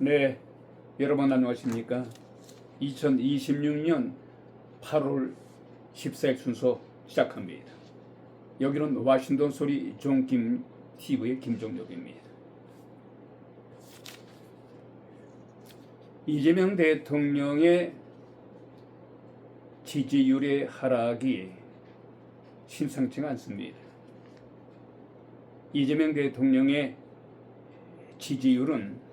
네, 여러분 안녕하십니까? 2026년 8월 14일 순서 시작합니다. 여기는 워싱턴 소리 종김 TV의 김종혁입니다. 이재명 대통령의 지지율의 하락이 심상치가 않습니다. 이재명 대통령의 지지율은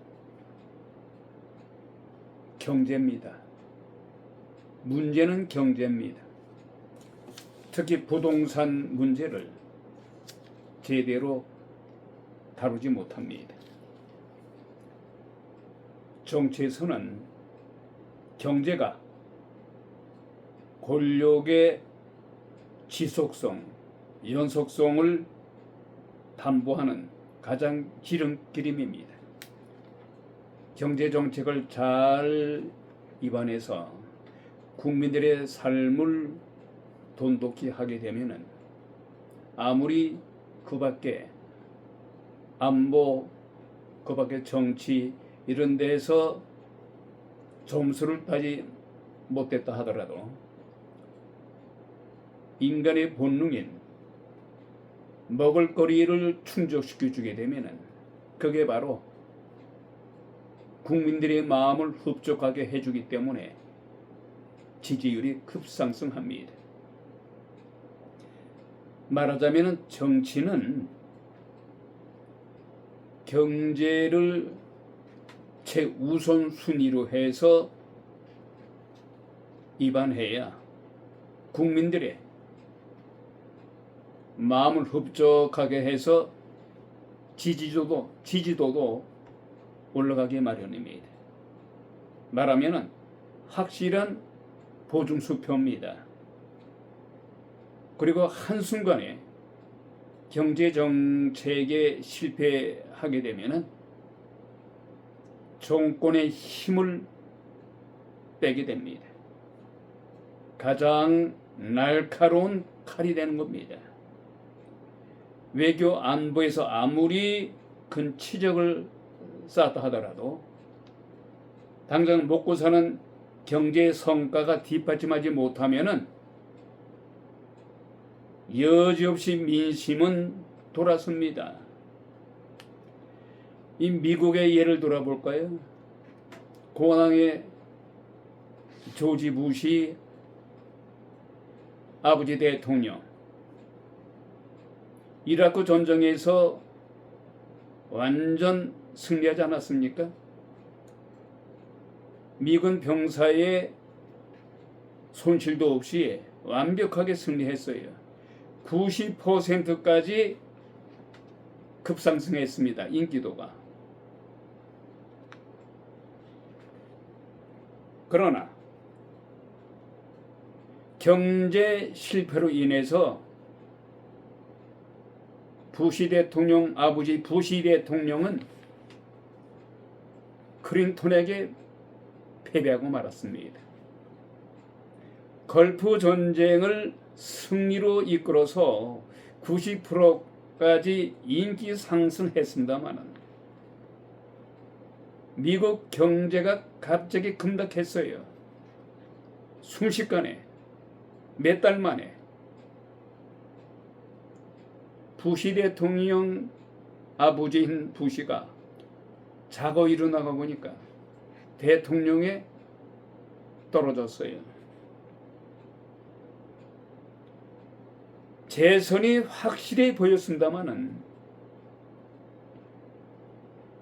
경제입니다. 문제는 경제입니다. 특히 부동산 문제를 제대로 다루지 못합니다. 정치에서는 경제가 권력의 지속성, 연속성을 담보하는 가장 지름길입니다. 경제 정책을 잘 입안해서 국민들의 삶을 돈독히 하게 되면은 아무리 그 밖에 안보, 그 밖에 정치 이런 데서 점수를 따지 못했다 하더라도 인간의 본능인 먹을거리를 충족시켜 주게 되면은 그게 바로 국민들의 마음을 흡족하게 해주기 때문에 지지율이 급상승합니다. 말하자면 정치는 경제를 최우선 순위로 해서 입안해야 국민들의 마음을 흡족하게 해서 지지도도 올라가기 마련입니다. 말하면 확실한 보증수표입니다. 그리고 한순간에 경제정책에 실패하게 되면 정권의 힘을 빼게 됩니다. 가장 날카로운 칼이 되는 겁니다. 외교 안보에서 아무리 큰 치적을 쌓았다 하더라도 당장 먹고 사는 경제 성과가 뒷받침하지 못하면은 여지없이 민심은 돌아섭니다. 이 미국의 예를 돌아볼까요? 고향의 조지 부시 아버지 대통령, 이라크 전쟁에서 완전 승리하지 않았습니까? 미군 병사의 손실도 없이 완벽하게 승리했어요. 90%까지 급상승했습니다. 인기도가. 그러나 경제 실패로 인해서 부시 대통령, 아버지 부시 대통령은 클린턴에게 패배하고 말았습니다. 걸프 전쟁을 승리로 이끌어서 90%까지 인기 상승했습니다만 미국 경제가 갑자기 급락했어요. 순식간에 몇 달 만에 부시 대통령 아버지인 부시가 자고 일어나가 보니까 대통령에 떨어졌어요. 재선이 확실히 보였습니다마는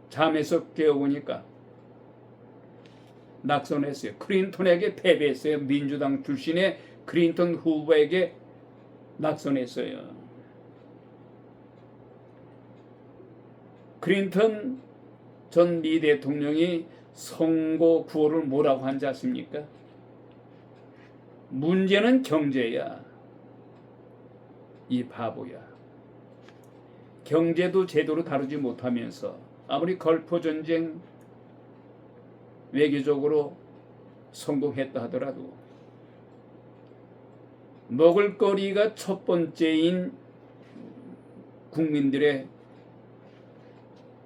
잠에서 깨어보니까 낙선했어요. 클린턴에게 패배했어요. 민주당 출신의 클린턴 후보에게 낙선했어요. 클린턴 전 미 대통령이 선거 구호를 뭐라고 한지 아십니까? 문제는 경제야. 이 바보야. 경제도 제대로 다루지 못하면서 아무리 걸프 전쟁 외교적으로 성공했다 하더라도 먹을거리가 첫 번째인 국민들의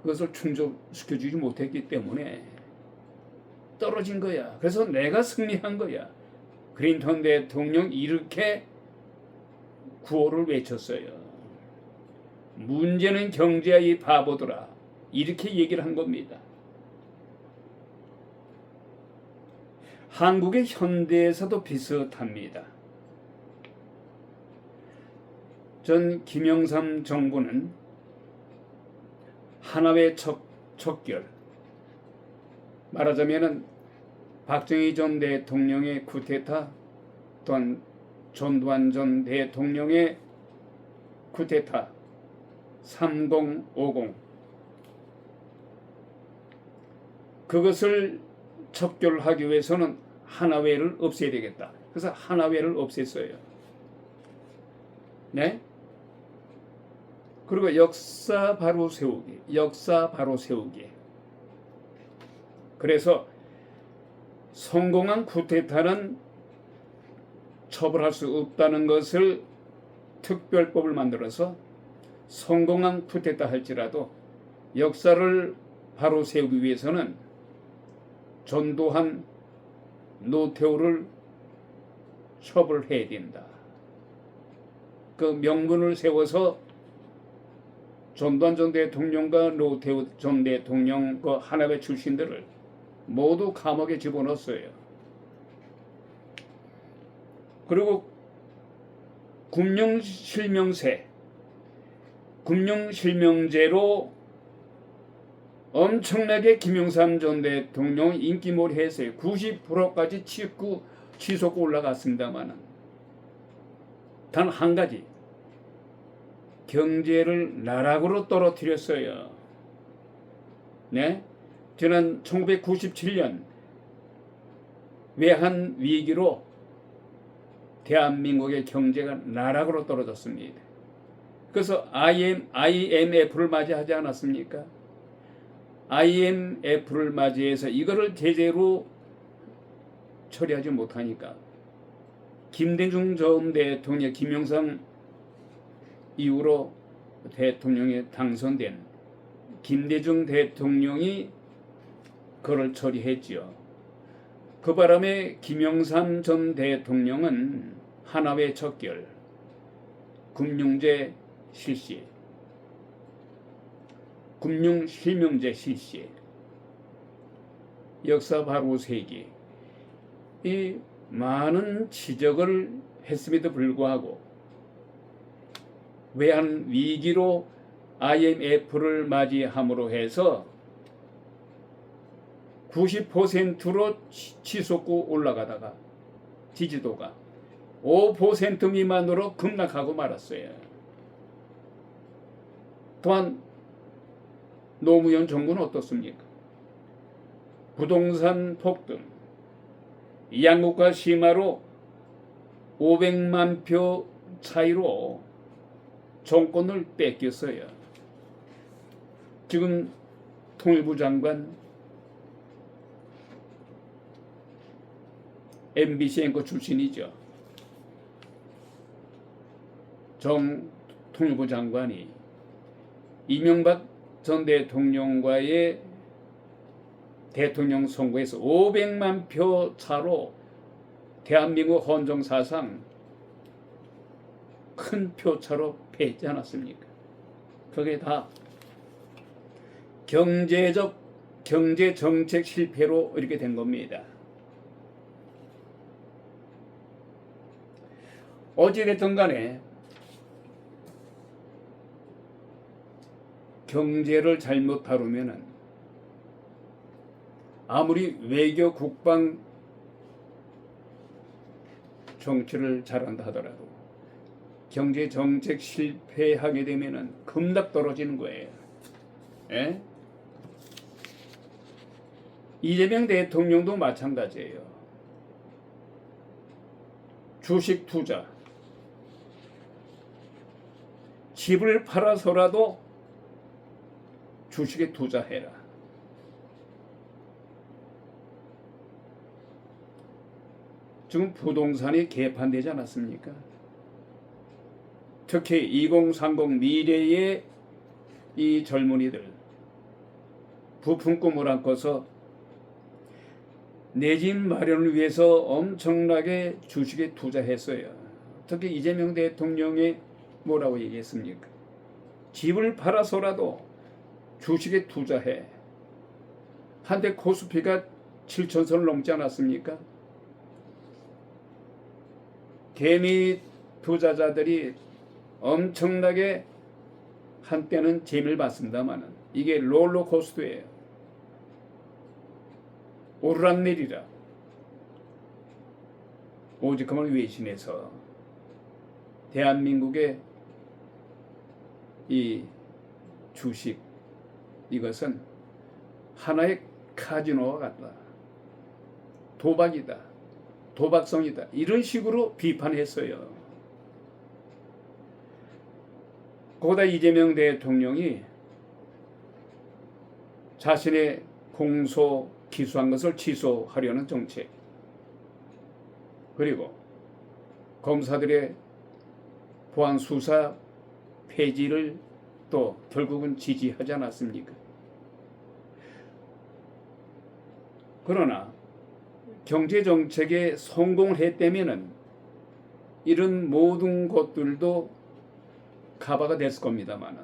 그것을 충족시켜주지 못했기 때문에 떨어진 거야. 그래서 내가 승리한 거야. 클린턴 대통령 이렇게 구호를 외쳤어요. 문제는 경제야 이 바보들아. 이렇게 얘기를 한 겁니다. 한국의 현대에서도 비슷합니다. 전 김영삼 정부는 하나의 척결, 말하자면 박정희 전 대통령의 쿠데타 또한 전두환 전 대통령의 쿠데타 3050 그것을 척결하기 위해서는 하나회를 없애야 되겠다. 그래서 하나회를 없앴어요. 네? 그리고 역사 바로 세우기. 그래서 성공한 쿠데타는 처벌할 수 없다는 것을 특별법을 만들어서 성공한 쿠데타 할지라도 역사를 바로 세우기 위해서는 전두환, 노태우를 처벌해야 된다. 그 명분을 세워서 전두환 전 대통령과 노태우 전 대통령 그 하나회 출신들을 모두 감옥에 집어넣었어요. 그리고 금융실명제로 엄청나게 김영삼 전 대통령 인기몰이 했어요. 90%까지 치솟고 올라갔습니다만 단 한 가지 경제를 나락으로 떨어뜨렸어요. 네? 지난 1997년 외환 위기로 대한민국의 경제가 나락으로 떨어졌습니다. 그래서 IMF를 맞이하지 않았습니까? IMF를 맞이해서 이거를 제대로 처리하지 못하니까 김대중 전 대통령 김영삼 이후로 대통령에 당선된 김대중 대통령이 그걸 처리했지요. 그 바람에 김영삼 전 대통령은 하나회 척결, 금융제 실시, 금융실명제 실시, 역사 바로 세기 이 많은 지적을 했음에도 불구하고 외환 위기로 IMF를 맞이함으로 해서 90%로 치솟고 올라가다가 지지도가 5% 미만으로 급락하고 말았어요. 또한 노무현 정부는 어떻습니까? 부동산 폭등, 양극화 심화로 500만 표 차이로 정권을 뺏겼어요. 지금 통일부 장관 MBC 앵커 출신이죠. 정 통일부 장관이 이명박 전 대통령과의 대통령 선거에서 500만 표 차로 대한민국 헌정사상 큰 표차로 패했지 않았습니까? 그게 다 경제 정책 실패로 이렇게 된 겁니다. 어찌됐든 간에 경제를 잘못 다루면은 아무리 외교 국방 정치를 잘한다 하더라도 경제 정책 실패하게 되면은 급락 떨어지는 거예요. 예? 이재명 대통령도 마찬가지예요. 주식 투자, 집을 팔아서라도 주식에 투자해라. 지금 부동산이 개판되지 않았습니까? 특히 2030 미래의 이 젊은이들 부품 꿈을 안고서 내 집 마련을 위해서 엄청나게 주식에 투자했어요. 특히 이재명 대통령이 뭐라고 얘기했습니까? 집을 팔아서라도 주식에 투자해. 한때 코스피가 7,000선을 넘지 않았습니까? 개미 투자자들이 엄청나게 한때는 재미를 봤습니다만 이게 롤러코스터예요. 오르락내리락. 오직 그만 외신해서 대한민국의 이 주식 이것은 하나의 카지노와 같다. 도박이다. 도박성이다. 이런 식으로 비판했어요. 거기다 이재명 대통령이 자신의 공소 기소한 것을 취소하려는 정책, 그리고 검사들의 보안 수사 폐지를 또 결국은 지지하지 않았습니까? 그러나 경제정책에 성공을 했다면은 이런 모든 것들도 커버가 됐을 겁니다만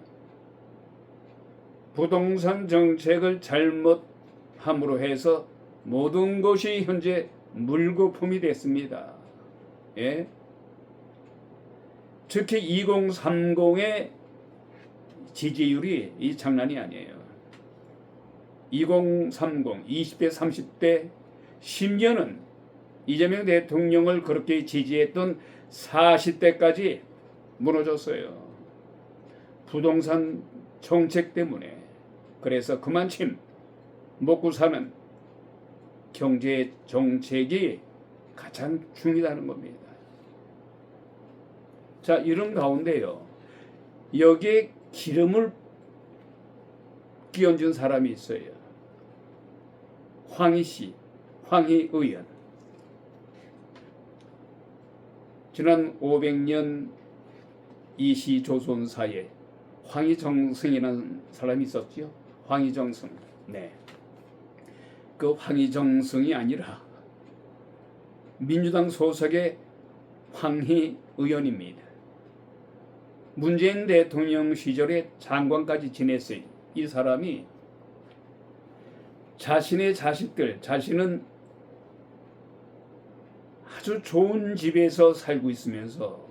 부동산 정책을 잘못함으로 해서 모든 것이 현재 물거품이 됐습니다. 예? 특히 2030의 지지율이 이 장난이 아니에요. 2030, 20대, 30대, 심지어는 이재명 대통령을 그렇게 지지했던 40대까지 무너졌어요. 부동산 정책 때문에. 그래서 그만큼 먹고 사는 경제 정책이 가장 중요하다는 겁니다. 자, 이런 가운데요, 여기에 기름을 끼얹은 사람이 있어요. 황희 씨, 황희 의원. 지난 500년 이시조선사에 황희정승이라는 사람이 있었지요. 황희정승. 네. 그 황희정승이 아니라 민주당 소속의 황희 의원입니다. 문재인 대통령 시절에 장관까지 지냈어요. 이 사람이 자신의 자식들, 자신은 아주 좋은 집에서 살고 있으면서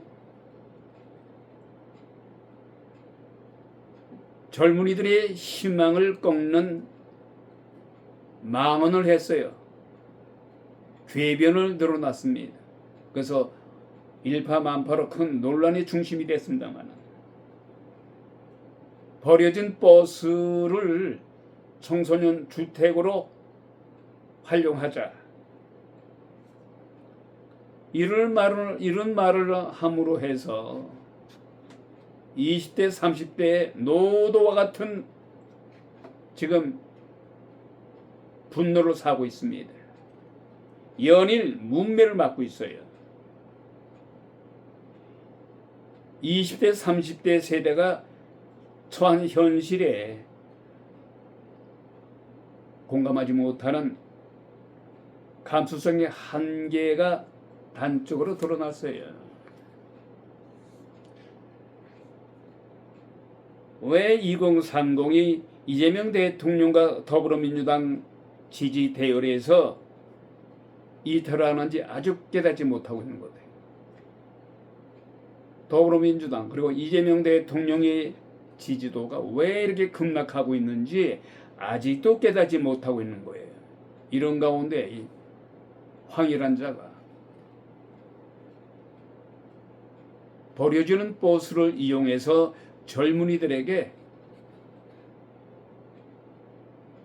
젊은이들의 희망을 꺾는 망언을 했어요. 궤변을 늘어놨습니다. 그래서 일파만파로 큰 논란의 중심이 됐습니다만 버려진 버스를 청소년 주택으로 활용하자. 이런 말을 함으로 해서 20대, 30대의 노도와 같은 지금 분노를 사고 있습니다. 연일 문매를 맞고 있어요. 20대, 30대 세대가 처한 현실에 공감하지 못하는 감수성의 한계가 단적으로 드러났어요. 왜 2030이 이재명 대통령과 더불어민주당 지지 대열에서 이탈하는지 아주 깨닫지 못하고 있는 거예요. 더불어민주당 그리고 이재명 대통령의 지지도가 왜 이렇게 급락하고 있는지 아직도 깨닫지 못하고 있는 거예요. 이런 가운데 이 황희란 자가 버려지는 버스를 이용해서 젊은이들에게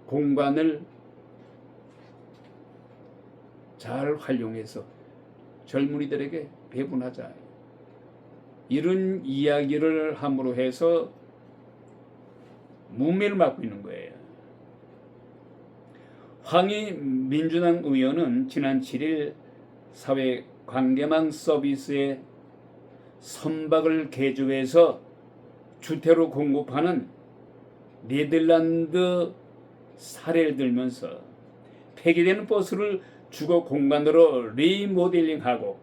공간을 잘 활용해서 젊은이들에게 배분하자. 이런 이야기를 함으로 해서 문매를 맞고 있는 거예요. 황희 민주당 의원은 지난 7일 사회관계망 서비스의 선박을 개조해서 주택으로 공급하는 네덜란드 사례를 들면서 폐기되는 버스를 주거 공간으로 리모델링하고,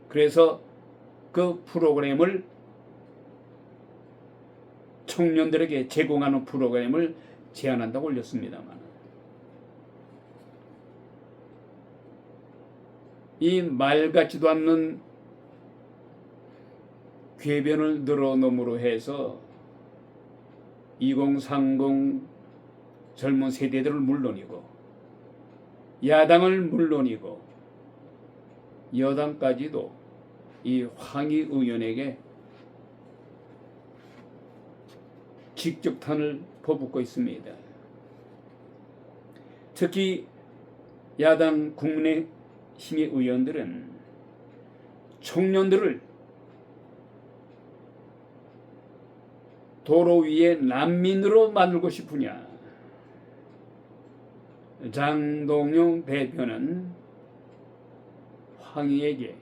그래서 그 프로그램을 청년들에게 제공하는 프로그램을 제안한다고 올렸습니다만, 이 말 같지도 않는 궤변을 늘어놓음으로 해서 2030 젊은 세대들을 물론이고 야당을 물론이고 여당까지도 이 황희 의원에게 직격탄을 퍼붓고 있습니다. 특히 야당 국민의힘의 의원들은 청년들을 도로 위에 난민으로 만들고 싶으냐. 장동영 대표는 황희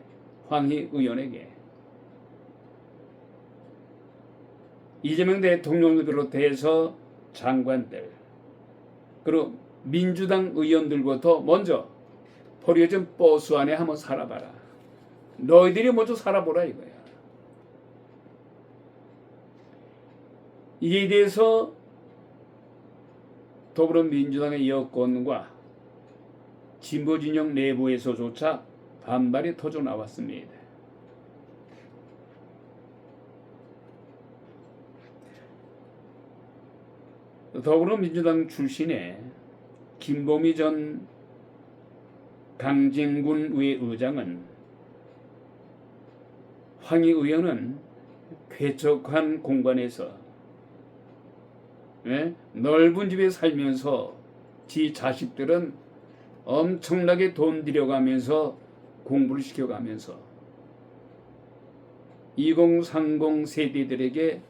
의원에게 이재명 대통령을 비롯해서 장관들, 그리고 민주당 의원들부터 먼저 버려진 버스 안에 한번 살아봐라. 너희들이 먼저 살아보라 이거야. 이에 대해서 더불어민주당의 여권과 진보진영 내부에서조차 반발이 터져 나왔습니다. 더불어민주당 출신의 김보미 전 강진군의 의장은 황희 의원은 쾌적한 공간에서 넓은 집에 살면서 지 자식들은 엄청나게 돈 들여가면서 공부를 시켜가면서 2030 세대들에게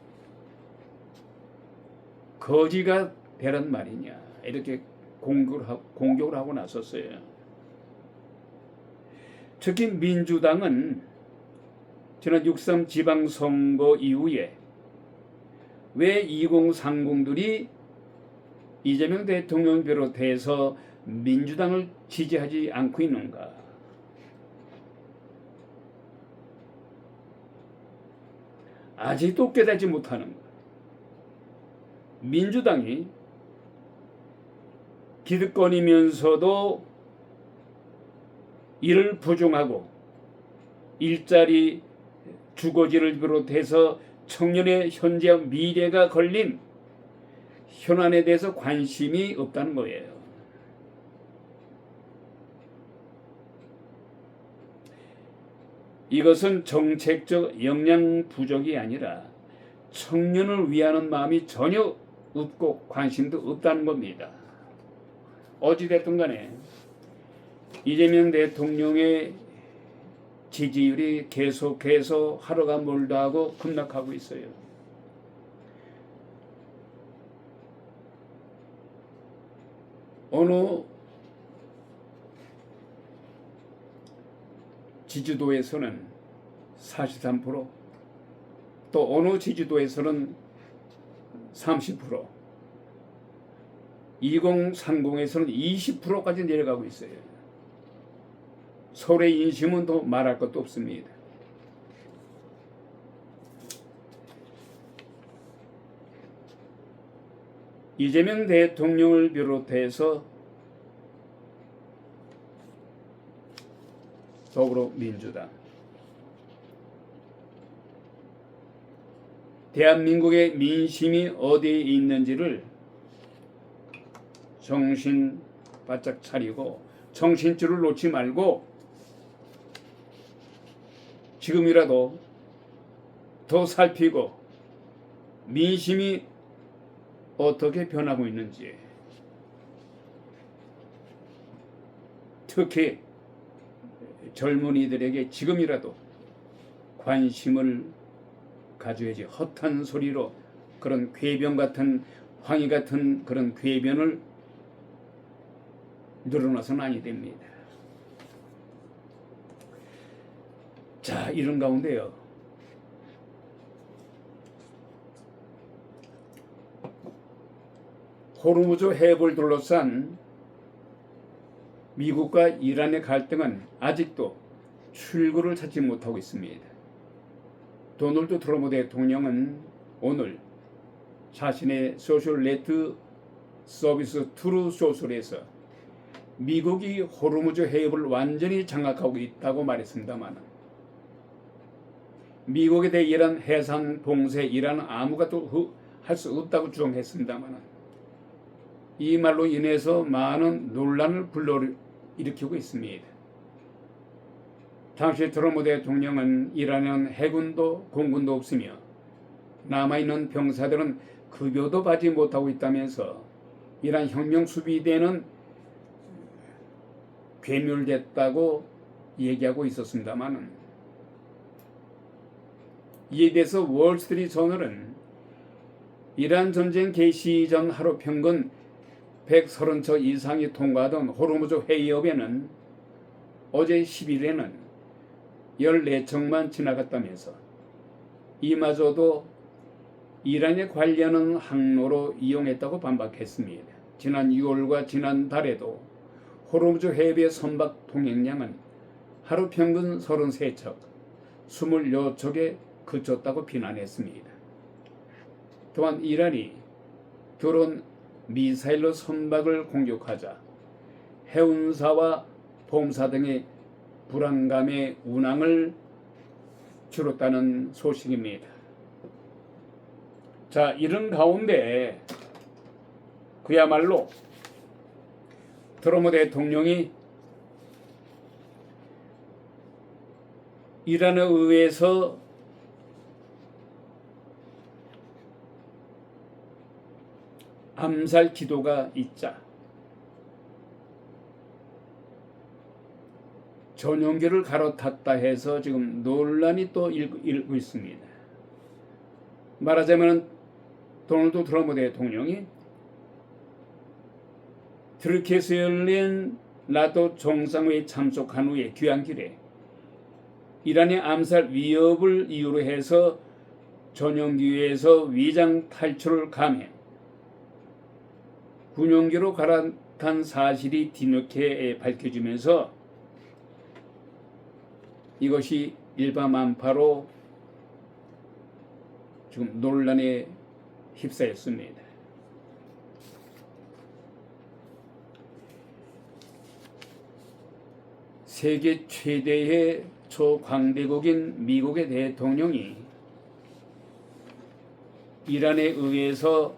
거지가 되란 말이냐, 이렇게 공격을 하고 나섰어요. 특히 민주당은 지난 6.3 지방선거 이후에 왜 2030들이 이재명 대통령 비롯해서 민주당을 지지하지 않고 있는가? 아직도 깨닫지 못하는 것. 민주당이 기득권이면서도 이를 부정하고 일자리, 주거지를 비롯해서 청년의 현재와 미래가 걸린 현안에 대해서 관심이 없다는 거예요. 이것은 정책적 역량 부족이 아니라 청년을 위하는 마음이 전혀 없고 관심도 없다는 겁니다. 어찌됐든 간에 이재명 대통령의 지지율이 계속해서 하루가 멀다 하고 급락하고 있어요. 어느 지지도에서는 43%, 또 어느 지지도에서는 30%, 2030에서는 20%까지 내려가고 있어요. 서울의 인심은 더 말할 것도 없습니다. 이재명 대통령을 비롯해서 더불어민주당, 대한민국의 민심이 어디에 있는지를 정신 바짝 차리고 정신줄을 놓지 말고 지금이라도 더 살피고 민심이 어떻게 변하고 있는지, 특히 젊은이들에게 지금이라도 관심을 가져야지. 헛한 소리로 그런 궤변 같은, 황희 같은 그런 궤변을 늘어나서는 아니 됩니다. 자, 이런 가운데요, 호르무즈 해협을 둘러싼 미국과 이란의 갈등은 아직도 출구를 찾지 못하고 있습니다. 도널드 트럼프 대통령은 오늘 자신의 소셜 네트 서비스 트루 소셜에서 미국이 호르무즈 해협을 완전히 장악하고 있다고 말했습니다만, 미국에 대해 이란 해상 봉쇄 이란은 아무것도 할 수 없다고 주장했습니다만, 이 말로 인해서 많은 논란을 불러일으키고 있습니다. 당시 트럼프 대통령은 이란에는 해군도 공군도 없으며 남아있는 병사들은 급여도 받지 못하고 있다면서 이란 혁명 수비대는 괴멸됐다고 얘기하고 있었습니다만, 이에 대해서 월스트리트 저널은 이란 전쟁 개시 전 하루 평균 130척 이상이 통과하던 호르무즈 해협에는 어제 10일에는 14척만 지나갔다면서 이마저도 이란에 관련한 항로로 이용했다고 반박했습니다. 지난 6월과 지난달에도 호르무즈 해협의 선박 통행량은 하루 평균 33척, 26척에 그쳤다고 비난했습니다. 또한 이란이 드론 미사일로 선박을 공격하자 해운사와 보험사 등의 불안감의 운항을 줄였다는 소식입니다. 자, 이런 가운데 그야말로 트럼프 대통령이 이란에 의해서 암살 기도가 있자 전용기를 갈아탔다 해서 지금 논란이 또 일고 있습니다. 말하자면 도널드 트럼프 대통령이 트르키에서 열린 나토 정상회의 참석한 후에 귀향길에 이란의 암살 위협을 이유로 해서 전용기에서 위장 탈출을 감행, 군용기로 갈아탄 사실이 뒤늦게 밝혀지면서 이것이 일파만파로 지금 논란에 휩싸였습니다. 세계 최대의 초강대국인 미국의 대통령이 이란에 의해서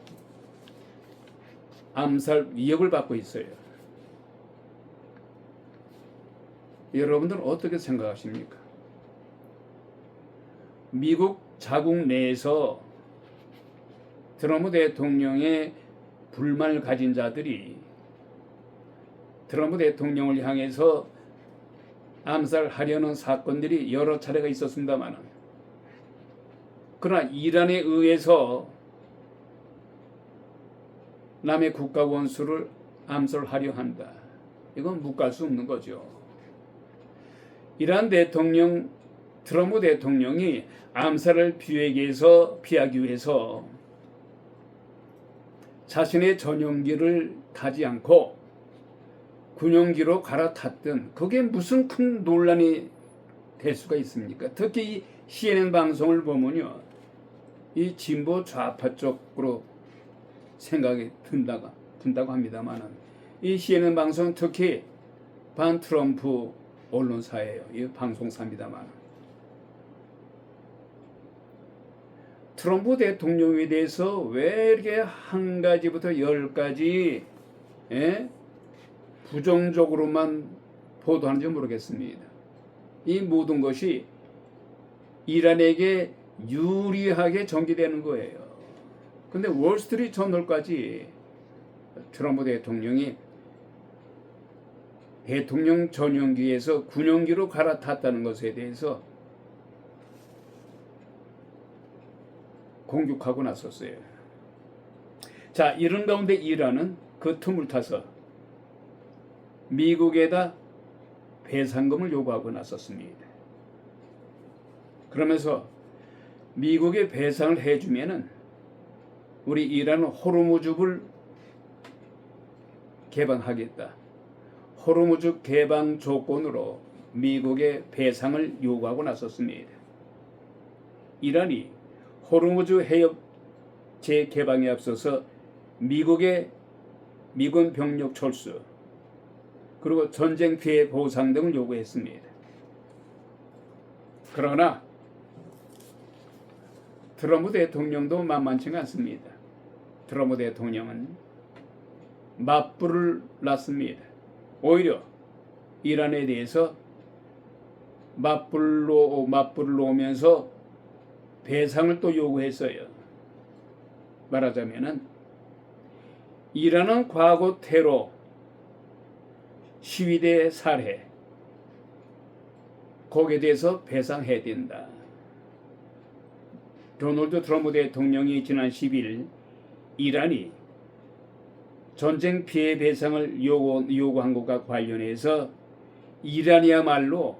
암살 위협을 받고 있어요. 여러분들은 어떻게 생각하십니까? 미국 자국 내에서 트럼프 대통령의 불만을 가진 자들이 트럼프 대통령을 향해서 암살하려는 사건들이 여러 차례가 있었습니다만, 그러나 이란에 의해서 남의 국가 원수를 암살하려 한다. 이건 묵갈 수 없는 거죠. 이란 대통령 트럼프 대통령이 암살을 피하기 위해서 자신의 전용기를 타지 않고 군용기로 갈아탔던, 그게 무슨 큰 논란이 될 수가 있습니까? 특히 이 CNN 방송을 보면요, 이 진보 좌파 쪽으로 생각이 든다고 합니다만, 이 CNN 방송은 특히 반 트럼프 언론사예요. 이 방송사입니다만, 트럼프 대통령에 대해서 왜 이렇게 한 가지부터 10가지 부정적으로만 보도하는지 모르겠습니다. 이 모든 것이 이란에게 유리하게 전개되는 거예요. 근데 월스트리트 저널까지 트럼프 대통령이 대통령 전용기에서 군용기로 갈아탔다는 것에 대해서 공격하고 나섰어요. 자, 이런 가운데 이란은 그 틈을 타서 미국에다 배상금을 요구하고 나섰습니다. 그러면서 미국에 배상을 해주면은 우리 이란은 호르무즈를 개방하겠다. 호르무즈 개방 조건으로 미국의 배상을 요구하고 나섰습니다. 이란이 호르무즈 해협 재개방에 앞서서 미국의 미군 병력 철수 그리고 전쟁 피해 보상 등을 요구했습니다. 그러나 트럼프 대통령도 만만치가 않습니다. 트럼프 대통령은 맞불을 놨습니다. 오히려 이란에 대해서 맞불을 놓으면서 배상을 또 요구했어요. 말하자면은 이란은 과거 테러, 시위대 살해 거기에 대해서 배상해야 된다. 도널드 트럼프 대통령이 지난 10일 이란이 전쟁 피해 배상을 요구한 것과 관련해서 이란이야말로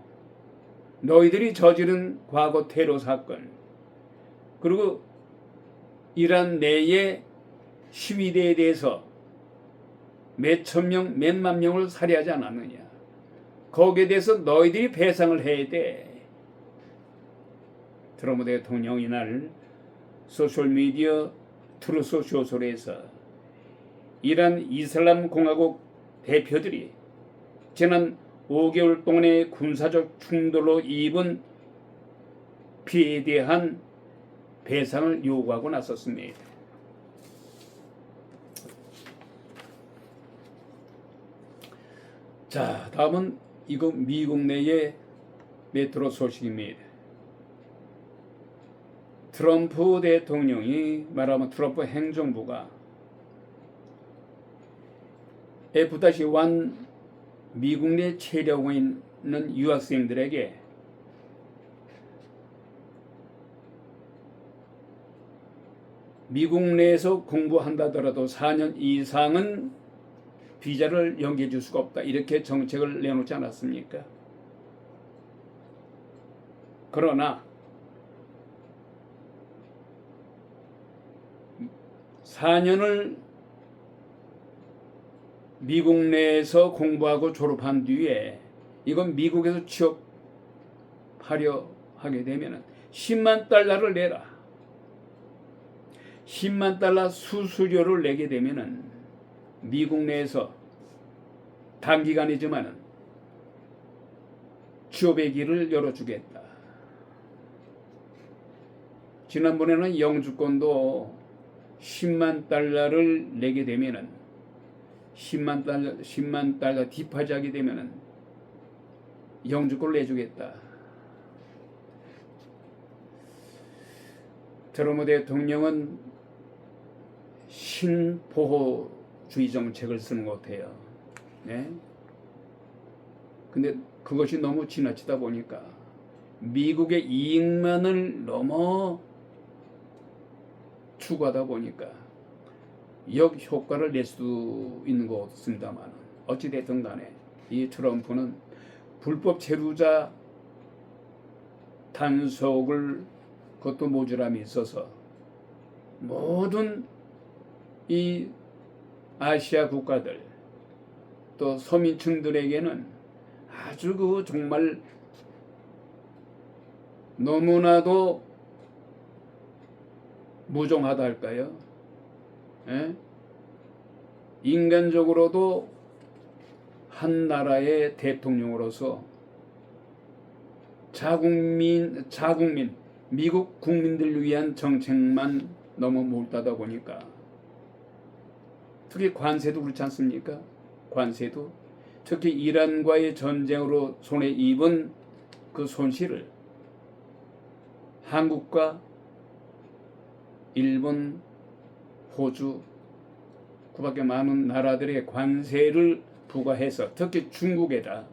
너희들이 저지른 과거 테러 사건 그리고 이란 내의 시위대에 대해서 몇천 명, 몇만 명을 살해하지 않았느냐. 거기에 대해서 너희들이 배상을 해야 돼. 트럼프 대통령이 이날 소셜미디어 트루스 소셜에서 이란 이슬람 공화국 대표들이 지난 5개월 동안의 군사적 충돌로 입은 피해에 대한 배상을 요구하고 나섰습니다. 자, 다음은 이거 미국 내의 메트로 소식입니다. 트럼프 대통령이 말하면 트럼프 행정부가 F-1 미국 내 체류하고 있는 유학생들에게 미국 내에서 공부한다더라도 4년 이상은 비자를 연기해 줄 수가 없다. 이렇게 정책을 내놓지 않았습니까? 그러나 4년을 미국 내에서 공부하고 졸업한 뒤에 이건 미국에서 취업하려 하게 되면 10만 달러를 내라. 10만 달러 수수료를 내게 되면은 미국 내에서 단기간이지만은 취업의 길을 열어주겠다. 지난번에는 영주권도 10만 달러를 내게 되면은 10만 달러 디파지 하게 되면은 영주권을 내주겠다. 트럼프 대통령은 신보호주의 정책을 쓰는 것 같아요. 네? 근데 그것이 너무 지나치다 보니까 미국의 이익만을 너무 추구하다 보니까 역효과를 낼 수도 있는 것 같습니다만 어찌됐든 간에 이 트럼프는 불법 체류자 단속을 그것도 모자람이 있어서 모든 이 아시아 국가들 또 서민층들에게는 아주 그 정말 너무나도 무정하다 할까요? 예? 인간적으로도 한 나라의 대통령으로서 자국민 미국 국민들을 위한 정책만 너무 몰두하다 보니까 특히 관세도 그렇지 않습니까? 관세도 특히 이란과의 전쟁으로 손에 입은 그 손실을 한국과 일본, 호주 그밖에 많은 나라들의 관세를 부과해서 특히 중국에다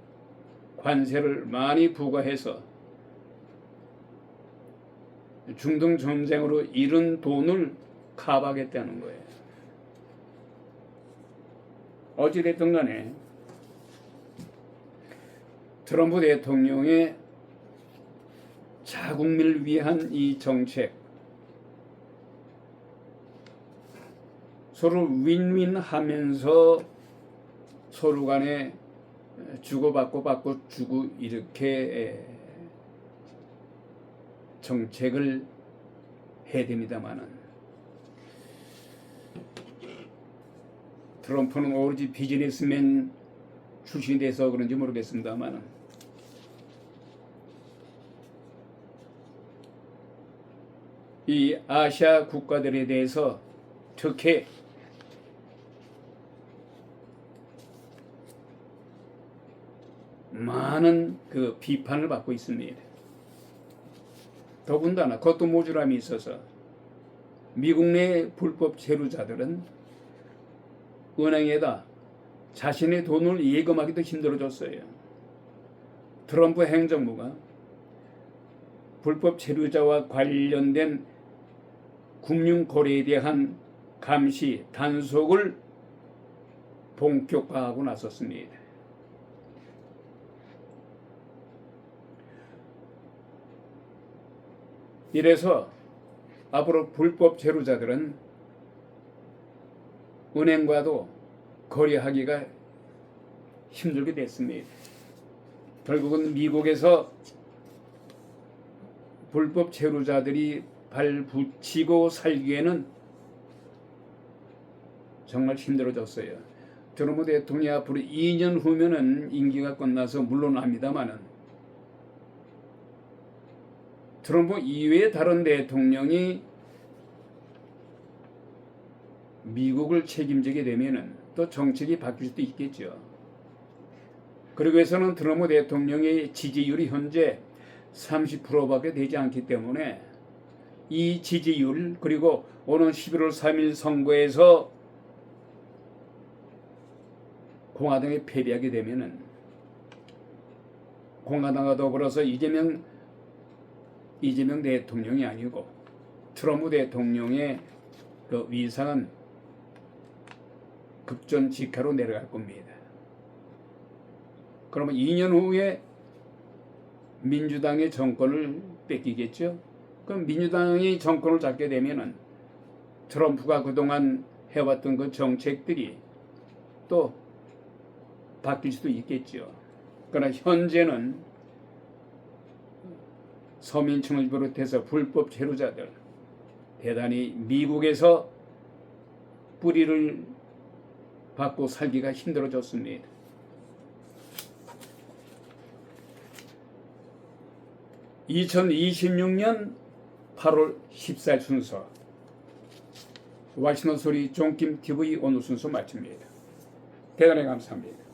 관세를 많이 부과해서 중동 전쟁으로 잃은 돈을 커버하겠다는 거예요. 어찌됐든 간에 트럼프 대통령의 자국민을 위한 이 정책 서로 윈윈하면서 서로 간에 주고받고 주고 이렇게 정책을 해야 됩니다만은 트럼프는 오로지 비즈니스맨 출신이 돼서 그런지 모르겠습니다만은 이 아시아 국가들에 대해서 특히 많은 그 비판을 받고 있습니다. 더군다나 그것도 모자람이 있어서 미국 내 불법 체류자들은 은행에다 자신의 돈을 예금하기도 힘들어졌어요. 트럼프 행정부가 불법 체류자와 관련된 금융 거래에 대한 감시 단속을 본격화하고 나섰습니다. 이래서 앞으로 불법 체류자들은 은행과도 거래하기가 힘들게 됐습니다. 결국은 미국에서 불법 체류자들이 발붙이고 살기에는 정말 힘들어졌어요. 트럼프 대통령이 앞으로 2년 후면은 임기가 끝나서 물러납니다만은 트럼프 이외의 다른 대통령이 미국을 책임지게 되면은 또 정책이 바뀔 수도 있겠죠. 그러기 위해서는 트럼프 대통령의 지지율이 현재 30%밖에 되지 않기 때문에 이 지지율 그리고 오는 11월 3일 선거에서 공화당에 패배하게 되면은 공화당과 더불어서 이재명 대통령이 아니고 트럼프 대통령의 그 위상은 급전직하로 내려갈 겁니다. 그러면 2년 후에 민주당의 정권을 뺏기겠죠. 그럼 민주당이 정권을 잡게 되면은 트럼프가 그동안 해왔던 그 정책들이 또 바뀔 수도 있겠죠. 그러나 현재는 서민층을 비롯해서 불법 체류자들 대단히 미국에서 뿌리를 받고 살기가 힘들어졌습니다. (2026년 8월 14일) 순서 와시노 소리 종김TV 오늘 순서 마칩니다. 대단히 감사합니다.